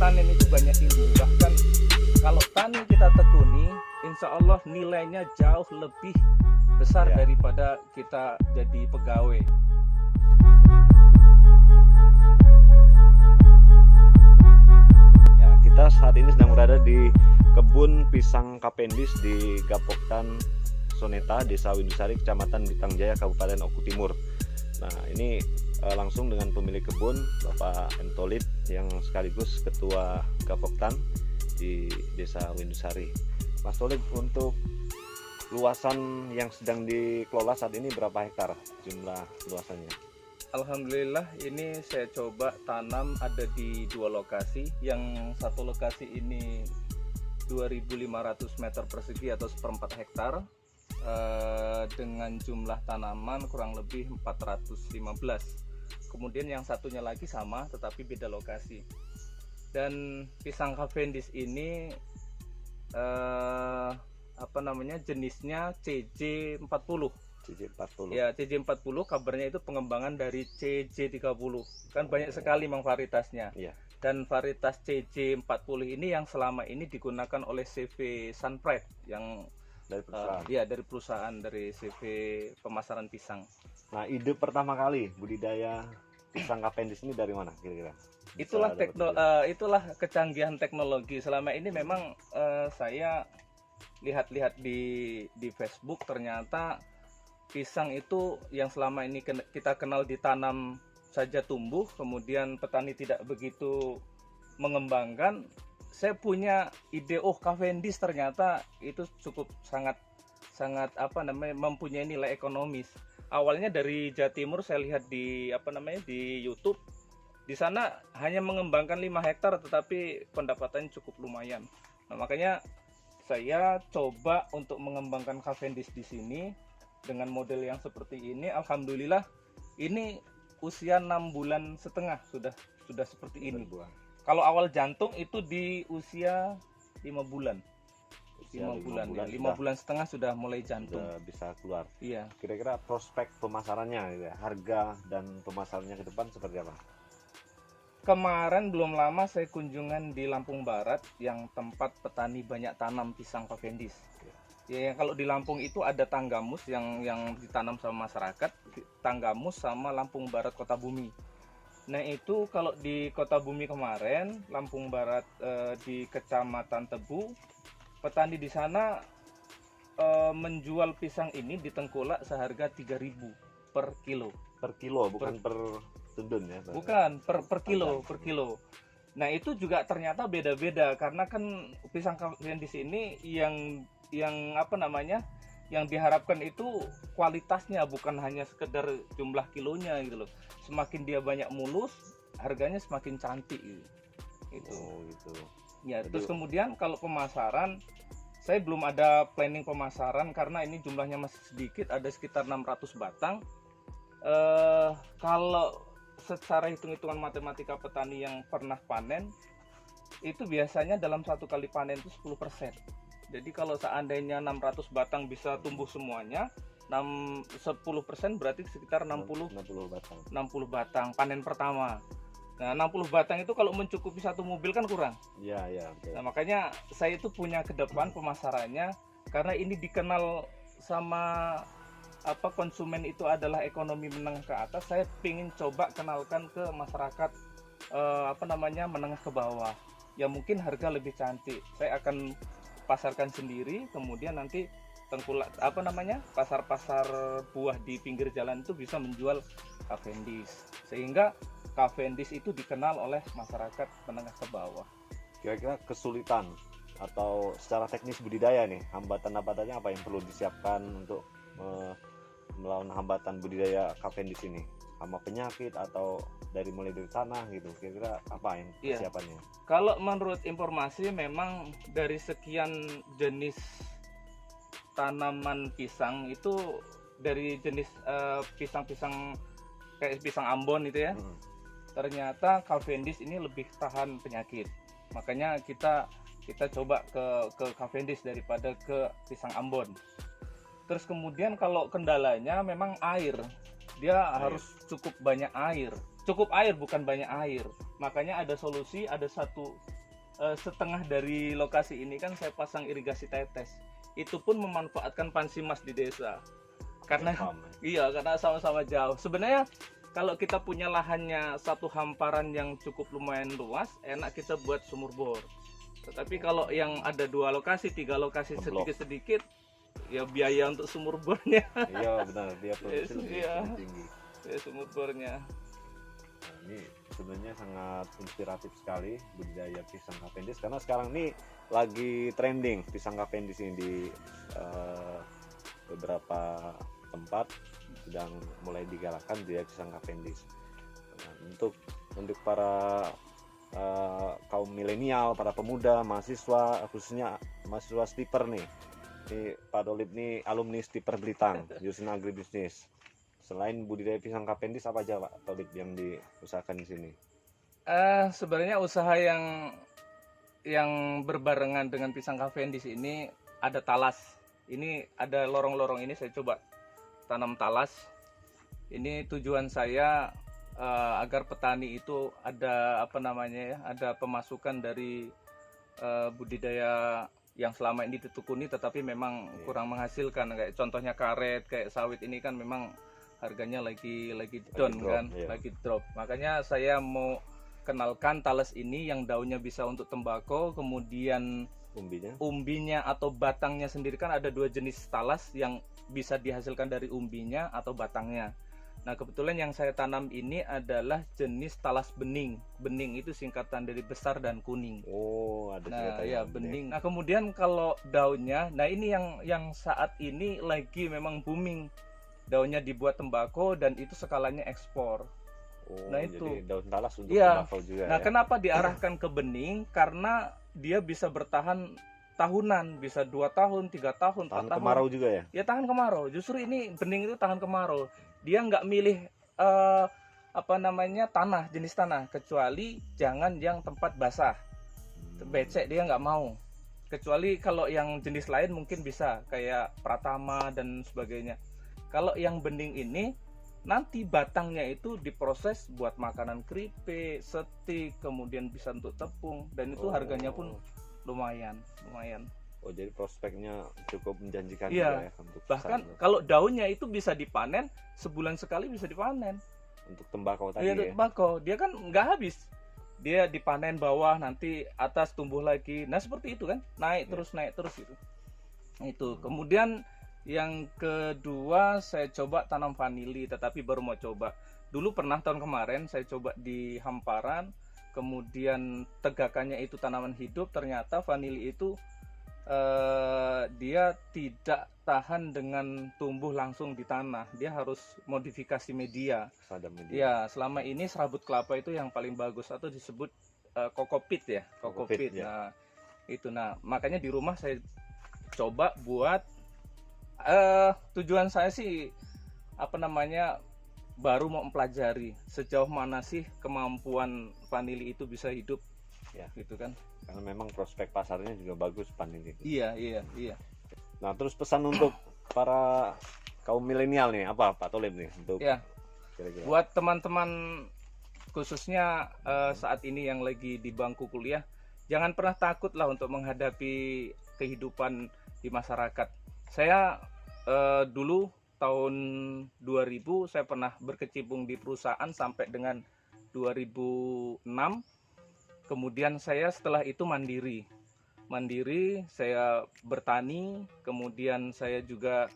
panen itu banyak ilmu. Bahkan kalau tani kita tekuni, insya Allah nilainya jauh lebih besar daripada kita jadi pegawai. Ya, kita saat ini sedang berada di kebun pisang Cavendish di Gapoktan Soneta, Desa Windusari, Kecamatan Bintang Jaya, Kabupaten Oku Timur. Nah, ini langsung dengan pemilik kebun, Bapak M. Tolib, yang sekaligus Ketua Gapoktan di Desa Windusari. Mas Tolib, untuk luasan yang sedang dikelola saat ini berapa hektar jumlah luasannya? Alhamdulillah, ini saya coba tanam ada di 2 lokasi. Yang satu lokasi ini 2.500 meter persegi atau 1/4 hektar dengan jumlah tanaman kurang lebih 415. Kemudian yang satunya lagi sama tetapi beda lokasi. Dan pisang Cavendish ini jenisnya CJ40. CJ40. Ya, CJ40 kabarnya itu pengembangan dari CJ30. Kan banyak sekali memang varietasnya. Iya. Dan varietas CJ40 ini yang selama ini digunakan oleh CV Sunpride yang Dari perusahaan. dari perusahaan, dari CV pemasaran pisang. Nah, ide pertama kali budidaya pisang Cavendish ini dari mana kira-kira? Itulah kecanggihan teknologi. Selama ini memang saya lihat-lihat di Facebook, ternyata pisang itu yang selama ini kita kenal ditanam saja tumbuh, kemudian petani tidak begitu mengembangkan. Saya punya ide, Cavendish ternyata itu cukup sangat mempunyai nilai ekonomis. Awalnya dari Jawa Timur, saya lihat di YouTube. Di sana hanya mengembangkan 5 hektar tetapi pendapatannya cukup lumayan. Nah, makanya saya coba untuk mengembangkan Cavendish di sini dengan model yang seperti ini. Alhamdulillah, ini usia 6,5 bulan sudah seperti ini. Kalau awal jantung itu di usia 5 bulan. 5 bulan, 5 bulan setengah sudah mulai jantung. Sudah bisa keluar. Iya. Kira-kira prospek pemasarannya gitu ya, harga dan pemasarannya ke depan seperti apa? Kemarin belum lama saya kunjungan di Lampung Barat yang tempat petani banyak tanam pisang Cavendish. Ya, kalau di Lampung itu ada Tanggamus yang ditanam sama masyarakat, Tanggamus sama Lampung Barat Kota Bumi. Nah, itu kalau di Kota Bumi kemarin, Lampung Barat di Kecamatan Tebu, petani di sana menjual pisang ini di Tengkulak seharga 3.000 per kilo. Per kilo, bukan per tundun ya? Bukan, per kilo. Nah, itu juga ternyata beda-beda karena kan pisang Cavendish ini yang diharapkan itu kualitasnya, bukan hanya sekedar jumlah kilonya gitu loh. Semakin dia banyak mulus, harganya semakin cantik gitu. Oh, gitu. Ya, terus kemudian kalau pemasaran, saya belum ada planning pemasaran karena ini jumlahnya masih sedikit, ada sekitar 600 batang. Kalau secara hitung-hitungan matematika petani yang pernah panen, itu biasanya dalam satu kali panen itu 10%. Jadi kalau seandainya 600 batang bisa tumbuh semuanya, 10% berarti sekitar 60 batang panen pertama. Nah, 60 batang itu kalau mencukupi satu mobil kan kurang. Iya. Nah, makanya saya itu punya ke depan pemasarannya, karena ini dikenal sama konsumen itu adalah ekonomi menengah ke atas. Saya ingin coba kenalkan ke masyarakat menengah ke bawah, yang mungkin harga lebih cantik. Saya akan pasarkan sendiri, kemudian nanti pasar-pasar buah di pinggir jalan itu bisa menjual Cavendish, sehingga Cavendish itu dikenal oleh masyarakat menengah ke bawah. Kira-kira kesulitan atau secara teknis budidaya nih, hambatan-hambatannya apa yang perlu disiapkan untuk melawan hambatan budidaya Cavendish ini? Hama penyakit atau mulai dari tanah gitu, kira-kira apa yang persiapannya? Kalau menurut informasi, memang dari sekian jenis tanaman pisang itu, dari jenis pisang-pisang kayak pisang Ambon itu ya, ternyata Cavendish ini lebih tahan penyakit. Makanya kita coba ke Cavendish daripada ke pisang Ambon. Terus kemudian kalau kendalanya memang air. Dia harus cukup banyak air. Cukup air, bukan banyak air. Makanya ada solusi, ada satu setengah dari lokasi ini kan saya pasang irigasi tetes. Itu pun memanfaatkan Pansimas di desa. Karena iya, karena sama-sama jauh. Sebenarnya kalau kita punya lahannya satu hamparan yang cukup lumayan luas, enak kita buat sumur bor. Tetapi kalau yang ada 2 lokasi, 3 lokasi sedikit-sedikit, ya biaya untuk sumur bornya. Iya benar, dia produksi lebih tinggi. Ya, sumur bornya. Nah, ini sebenarnya sangat inspiratif sekali budidaya pisang Cavendish, karena sekarang ini lagi trending pisang Cavendish ini di beberapa tempat sedang mulai digalakkan budidaya pisang Cavendish. Nah, untuk para kaum milenial, para pemuda, mahasiswa, khususnya mahasiswa Stiper nih. Ini Pak Dolip nih alumni Stiper Blitar, jurusan agribisnis. Selain budidaya pisang Cavendish, apa aja Pak Dolip yang diusahakan di sini? Sebenarnya usaha yang berbarengan dengan pisang Cavendish ini ada talas. Ini ada lorong-lorong ini saya coba tanam talas. Ini tujuan saya agar petani itu ada ada pemasukan dari budidaya yang selama ini ditekuni tetapi memang kurang menghasilkan. Kayak contohnya karet, kayak sawit ini kan memang harganya lagi down kan, lagi drop. Makanya saya mau kenalkan talas ini yang daunnya bisa untuk tembakau, kemudian umbinya atau batangnya sendiri kan ada 2 jenis talas yang bisa dihasilkan dari umbinya atau batangnya. Nah kebetulan yang saya tanam ini adalah jenis talas bening. Bening itu singkatan dari besar dan kuning. Oh, ada nah ya bening. Nah kemudian kalau daunnya, nah ini yang saat ini lagi memang booming. Daunnya dibuat tembakau dan itu skalanya ekspor. Oh, nah itu jadi daun talas untuk tembakau juga. Nah kenapa diarahkan ke bening? Karena dia bisa bertahan tahunan, bisa 2 tahun, 3 tahun, 4 tahun. Tahan kemarau juga ya? Ya tahan kemarau. Justru ini bening itu tahan kemarau. Dia nggak milih tanah, jenis tanah, kecuali jangan yang tempat basah. Becek dia nggak mau. Kecuali kalau yang jenis lain mungkin bisa kayak Pratama dan sebagainya. Kalau yang bening ini nanti batangnya itu diproses buat makanan keripik, setik, kemudian bisa untuk tepung dan itu harganya pun lumayan. Oh jadi prospeknya cukup menjanjikan juga ya untuk bahkan kalau daunnya itu bisa dipanen sebulan sekali, bisa dipanen untuk tembakau tadi. Iya, tembakau dia kan nggak habis, dia dipanen bawah, nanti atas tumbuh lagi. Nah seperti itu kan, naik terus gitu. Itu kemudian yang kedua saya coba tanam vanili, tetapi baru mau coba. Dulu pernah tahun kemarin saya coba di hamparan, kemudian tegakannya itu tanaman hidup. Ternyata vanili itu dia tidak tahan dengan tumbuh langsung di tanah, dia harus modifikasi media. Ya selama ini serabut kelapa itu yang paling bagus atau disebut kokopit ya, kokopit. Nah itu, nah makanya di rumah saya coba buat tujuan saya sih baru mau mempelajari sejauh mana sih kemampuan vanili itu bisa hidup ya gitu kan, karena memang prospek pasarnya juga bagus vanili. Iya. Nah terus pesan untuk para kaum milenial nih apa Pak Tolib nih untuk kira-kira buat teman-teman khususnya saat ini yang lagi di bangku kuliah, jangan pernah takut lah untuk menghadapi kehidupan di masyarakat. Saya dulu tahun 2000 saya pernah berkecimpung di perusahaan sampai dengan 2006. Kemudian saya setelah itu mandiri, saya bertani, kemudian saya juga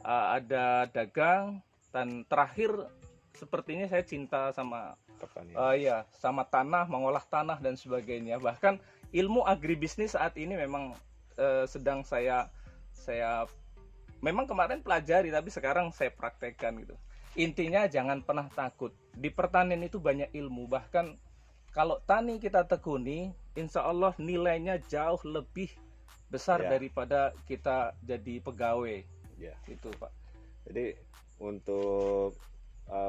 ada dagang, dan terakhir sepertinya saya cinta sama sama tanah, mengolah tanah dan sebagainya. Bahkan ilmu agribisnis saat ini memang sedang saya memang kemarin pelajari, tapi sekarang saya praktekkan gitu. Intinya jangan pernah takut. Di pertanian itu banyak ilmu. Bahkan kalau tani kita tekuni, insya Allah nilainya jauh lebih besar daripada kita jadi pegawai. Itu Pak. Jadi untuk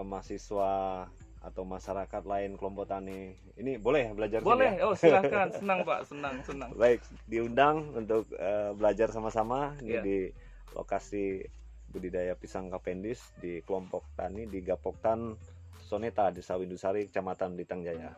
mahasiswa atau masyarakat lain kelompok tani ini boleh belajar? Boleh, oh silakan, senang Pak, senang. Baik, diundang untuk belajar sama-sama di lokasi budidaya pisang Cavendish di kelompok tani di Gapoktan Soneta, Desa Windusari, Kecamatan Blitar Jaya.